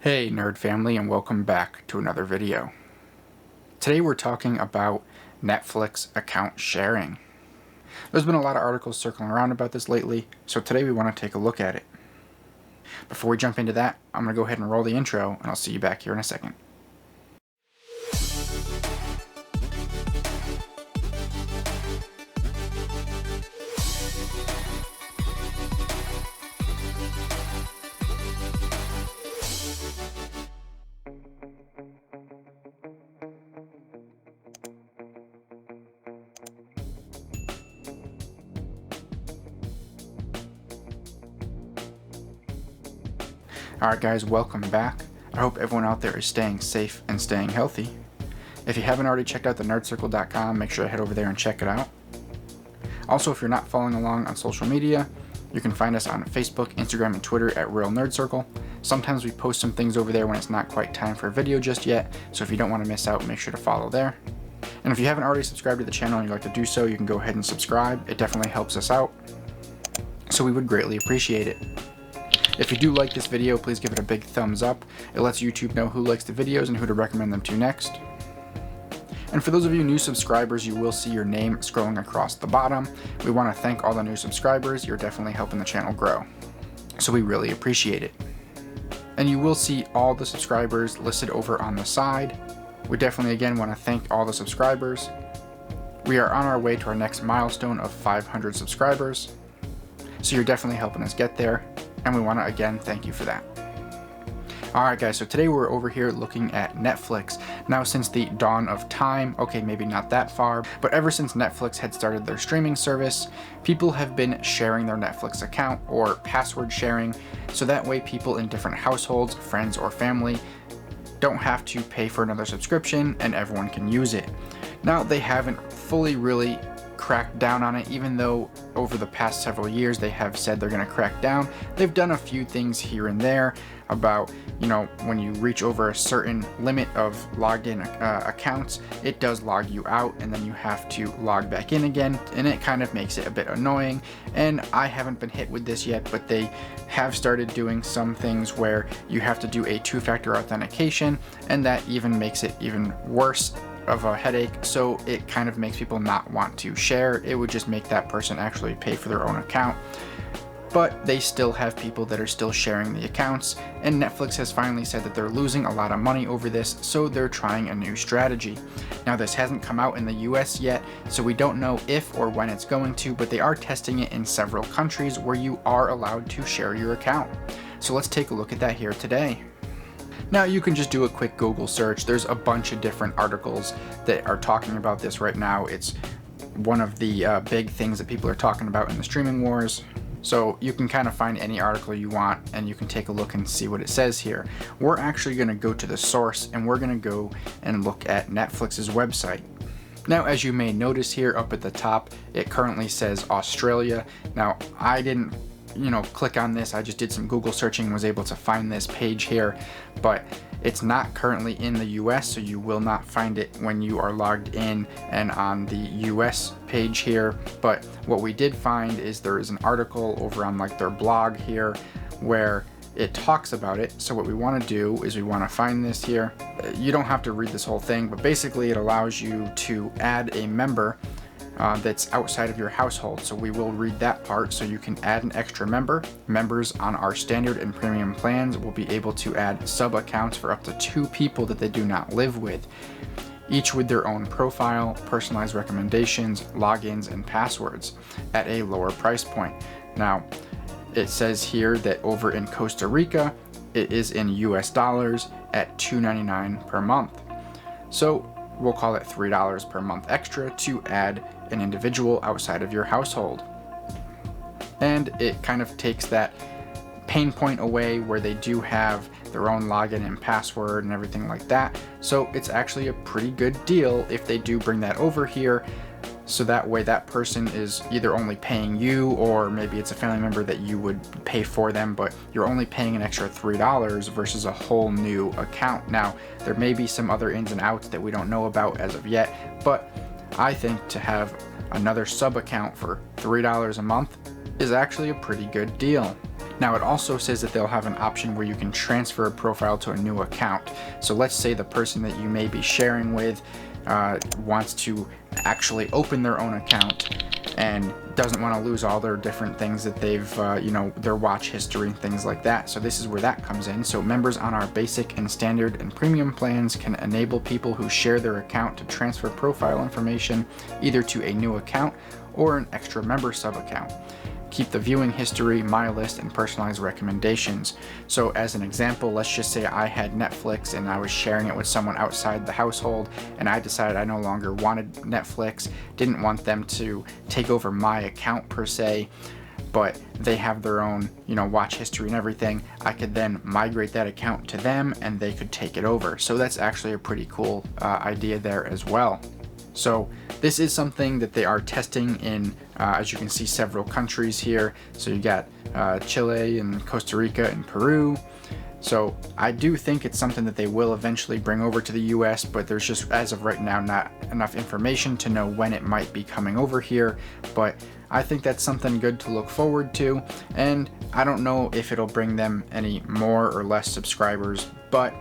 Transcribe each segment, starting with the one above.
Hey nerd family, and welcome back to another video. Today we're talking about Netflix account sharing. There's been a lot of articles circling around about this lately, so today we want to take a look at it. Before we jump into that, I'm going to go ahead and roll the intro, and I'll see you back here in a second. Alright guys, welcome back. I hope everyone out there is staying safe and staying healthy. If you haven't already checked out the nerdcircle.com, make sure to head over there and check it out. Also, if you're not following along on social media, you can find us on Facebook, Instagram, and Twitter at Real Nerd Circle. Sometimes we post some things over there when it's not quite time for a video just yet, so if you don't want to miss out, make sure to follow there. And if you haven't already subscribed to the channel and you'd like to do so, you can go ahead and subscribe. It definitely helps us out, so we would greatly appreciate it. If you do like this video, please give it a big thumbs up. It lets YouTube know who likes the videos and who to recommend them to next. And for those of you new subscribers, you will see your name scrolling across the bottom. We want to thank all the new subscribers. You're definitely helping the channel grow, so we really appreciate it. And you will see all the subscribers listed over on the side. We definitely again want to thank all the subscribers. We are on our way to our next milestone of 500 subscribers, so you're definitely helping us get there, and we want to again thank you for that. Alright guys, so today we're over here looking at Netflix. Now, since the dawn of time, okay, maybe not that far, but ever since Netflix had started their streaming service, people have been sharing their Netflix account or password sharing, so that way people in different households, friends or family, don't have to pay for another subscription and everyone can use it. Now, they haven't fully really cracked down on it, even though over the past several years they have said they're going to crack down. They've done a few things here and there about, when you reach over a certain limit of logged in accounts, it does log you out and then you have to log back in again, and it kind of makes it a bit annoying. And I haven't been hit with this yet, but they have started doing some things where you have to do a two-factor authentication, and that even makes it even worse of a headache, so it kind of makes people not want to share. It would just make that person actually pay for their own account. But they still have people that are still sharing the accounts, and Netflix has finally said that they're losing a lot of money over this, so they're trying a new strategy. Now, this hasn't come out in the US yet, so we don't know if or when it's going to, but they are testing it in several countries where you are allowed to share your account. So let's take a look at that here today. Now, you can just do a quick Google search. There's a bunch of different articles that are talking about this right now. It's one of the big things that people are talking about in the streaming wars. So you can kind of find any article you want and you can take a look and see what it says here. We're actually going to go to the source and we're going to go and look at Netflix's website. Now, as you may notice here up at the top, it currently says Australia. Now, I didn't click on this. I just did some Google searching and was able to find this page here, but it's not currently in the US, so you will not find it when you are logged in and on the US page here. But what we did find is there is an article over on their blog here where it talks about it. So what we want to do is we want to find this here. You don't have to read this whole thing, but basically it allows you to add a member that's outside of your household. So we will read that part. So you can add an extra member. Members on our standard and premium plans will be able to add sub accounts for up to 2 people that they do not live with, each with their own profile, personalized recommendations, logins, and passwords at a lower price point. Now, it says here that over in Costa Rica, it is in US dollars at $2.99 per month. So we'll call it $3 per month extra to add an individual outside of your household. And it kind of takes that pain point away where they do have their own login and password and everything like that. So it's actually a pretty good deal if they do bring that over here. So that way that person is either only paying you, or maybe it's a family member that you would pay for them, but you're only paying an extra $3 versus a whole new account. Now, there may be some other ins and outs that we don't know about as of yet, but I think to have another sub account for $3 a month is actually a pretty good deal. Now it also says that they'll have an option where you can transfer a profile to a new account. So let's say the person that you may be sharing with wants to actually open their own account and doesn't want to lose all their different things that they've, their watch history and things like that. So this is where that comes in. So members on our basic and standard and premium plans can enable people who share their account to transfer profile information either to a new account or an extra member sub account. Keep the viewing history, my list, and personalized recommendations. So as an example, let's just say I had Netflix and I was sharing it with someone outside the household, and I decided I no longer wanted Netflix, didn't want them to take over my account per se, but they have their own, watch history and everything. I could then migrate that account to them and they could take it over. So that's actually a pretty cool idea there as well. So this is something that they are testing in, as you can see, several countries here. So you got Chile and Costa Rica and Peru. So I do think it's something that they will eventually bring over to the US, but there's just, as of right now, not enough information to know when it might be coming over here. But I think that's something good to look forward to. And I don't know if it'll bring them any more or less subscribers, but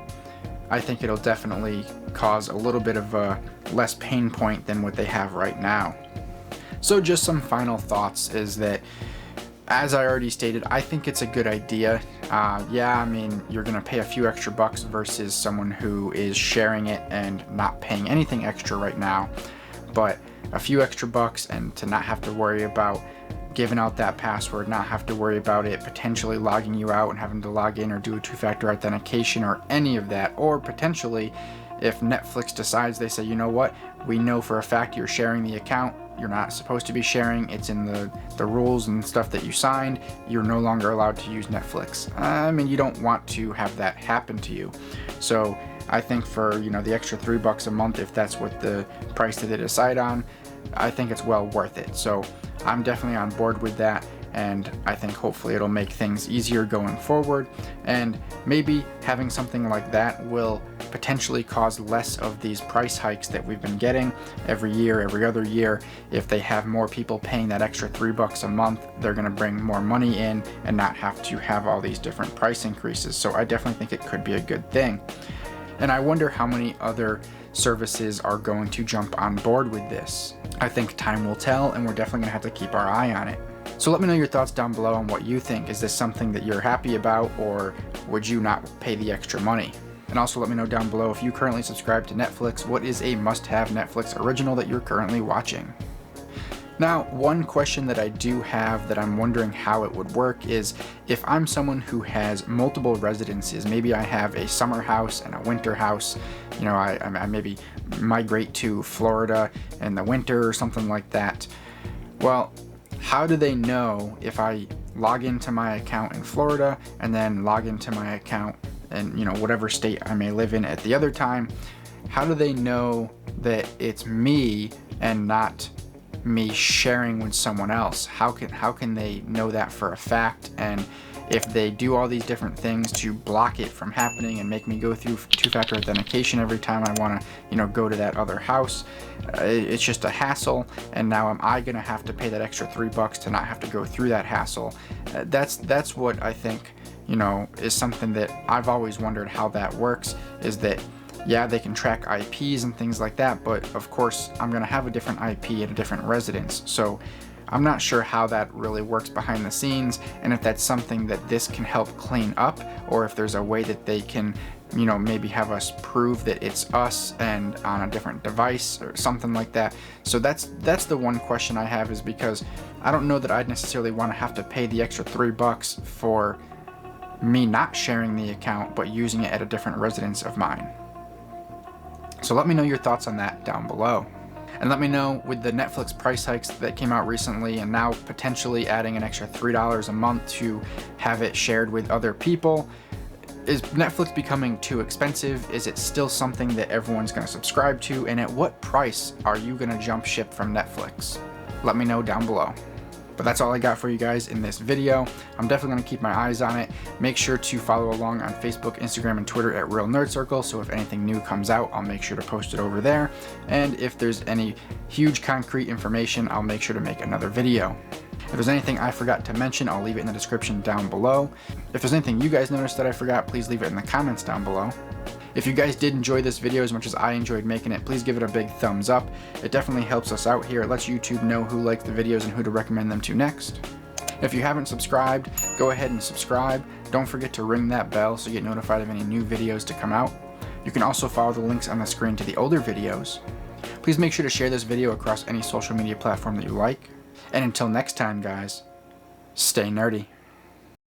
I think it'll definitely cause a little bit of a less pain point than what they have right now. So just some final thoughts is that, as I already stated, I think it's a good idea. Yeah, I mean, you're gonna pay a few extra bucks versus someone who is sharing it and not paying anything extra right now. But a few extra bucks, and to not have to worry about giving out that password, not have to worry about it potentially logging you out and having to log in or do a two-factor authentication or any of that. Or potentially, if Netflix decides, they say, you know what, we know for a fact you're sharing the account, you're not supposed to be sharing, it's in the rules and stuff that you signed, you're no longer allowed to use Netflix. I mean, you don't want to have that happen to you. So I think for, the extra $3 a month, if that's what the price that they decide on, I think it's well worth it. So I'm definitely on board with that, and I think hopefully it'll make things easier going forward, and maybe having something like that will potentially cause less of these price hikes that we've been getting every year, every other year. If they have more people paying that extra $3 a month, they're going to bring more money in and not have to have all these different price increases. So I definitely think it could be a good thing. And I wonder how many other services are going to jump on board with this. I think time will tell, and we're definitely gonna have to keep our eye on it. So let me know your thoughts down below on what you think. Is this something that you're happy about, or would you not pay the extra money? And also let me know down below, if you currently subscribe to Netflix, what is a must-have Netflix original that you're currently watching? Now, one question that I do have that I'm wondering how it would work is, if I'm someone who has multiple residences, maybe I have a summer house and a winter house, I maybe migrate to Florida in the winter or something like that. Well, how do they know if I log into my account in Florida and then log into my account in, whatever state I may live in at the other time? How do they know that it's me and not me sharing with someone else? How can they know that for a fact? And if they do all these different things to block it from happening and make me go through two-factor authentication every time I want to go to that other house, it's just a hassle. And now am I gonna have to pay that extra $3 to not have to go through that hassle? That's what I think is something that I've always wondered how that works. Is that, yeah, they can track IPs and things like that, but of course I'm gonna have a different IP at a different residence. So I'm not sure how that really works behind the scenes, and if that's something that this can help clean up, or if there's a way that they can, maybe have us prove that it's us and on a different device or something like that. So that's the one question I have, is because I don't know that I'd necessarily want to have to pay the extra $3 for me not sharing the account but using it at a different residence of mine. So let me know your thoughts on that down below. And let me know, with the Netflix price hikes that came out recently, and now potentially adding an extra $3 a month to have it shared with other people, is Netflix becoming too expensive? Is it still something that everyone's going to subscribe to? And at what price are you going to jump ship from Netflix? Let me know down below. But that's all I got for you guys in this video. I'm definitely going to keep my eyes on it. Make sure to follow along on Facebook, Instagram, and Twitter at Real Nerd Circle, so if anything new comes out, I'll make sure to post it over there. And if there's any huge concrete information, I'll make sure to make another video. If there's anything I forgot to mention, I'll leave it in the description down below. If there's anything you guys noticed that I forgot, please leave it in the comments down below. If you guys did enjoy this video as much as I enjoyed making it, please give it a big thumbs up. It definitely helps us out here. It lets YouTube know who likes the videos and who to recommend them to next. If you haven't subscribed, go ahead and subscribe. Don't forget to ring that bell so you get notified of any new videos to come out. You can also follow the links on the screen to the older videos. Please make sure to share this video across any social media platform that you like. And until next time, guys, stay nerdy.